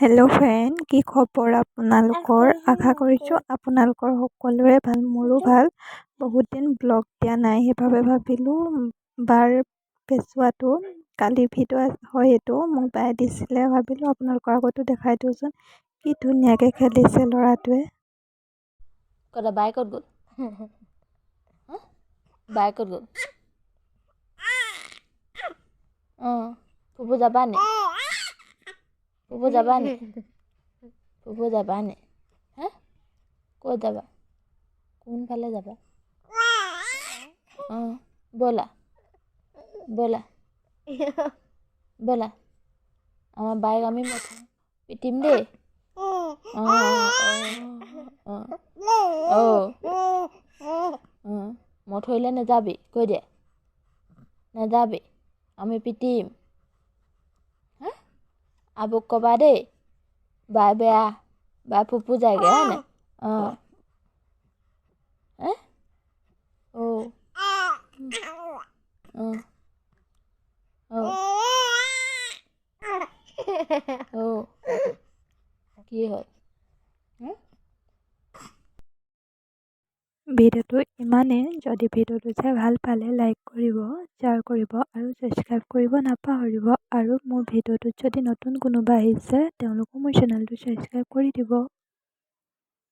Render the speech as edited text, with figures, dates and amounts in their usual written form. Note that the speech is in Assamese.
হেল্ল' ফ্ৰেণ্ড, কি খবৰ আপোনালোকৰ? আশা কৰিছোঁ আপোনালোকৰ সকলোৰে ভাল, মোৰো ভাল। বহুত দিন ব্লগ দিয়া নাই, সেইবাবে ভাবিলোঁ বাৰ পেচুৱাটো কালি ভিডিঅ' হয়, এইটো মোক বায়ে দিছিলে, ভাবিলোঁ আপোনালোকৰ আগতো দেখাই দিওঁচোন। কি ধুনীয়াকৈ খেলিছে ল'ৰাটোৱে। বাই ক'ত গ'ল? বাই ক'ত গ'ল? অঁ, ফুফু যাবা নি? ফুফু যাবা নি? ফুফু যাবা নি? হা? ক'ত যাবা? কোনফালে যাবা? অঁ, ব'লা ব'লা ব'লা, আমাৰ বাইক আমি পিটিম দেই। মথুৰিলে নাযাবি, কৈ দে নাযাবি, আমি পিটিম। হা, আবুক ক'বা দেই, বাই বেয়া, বাই ফুফু যায়গৈ হয় নাই? অঁ, কি হ'ল? ভিডিঅ'টো ইমানেই। যদি ভিডিঅ'টো চাই ভাল পালে লাইক কৰিব, শ্বেয়াৰ কৰিব আৰু ছাবস্ক্ৰাইব কৰিব নাপাহৰিব। আৰু মোৰ ভিডিঅ'টোত যদি নতুন কোনোবা আহিছে তেওঁলোকো মোৰ চেনেলটো ছাবস্ক্ৰাইব কৰি দিব।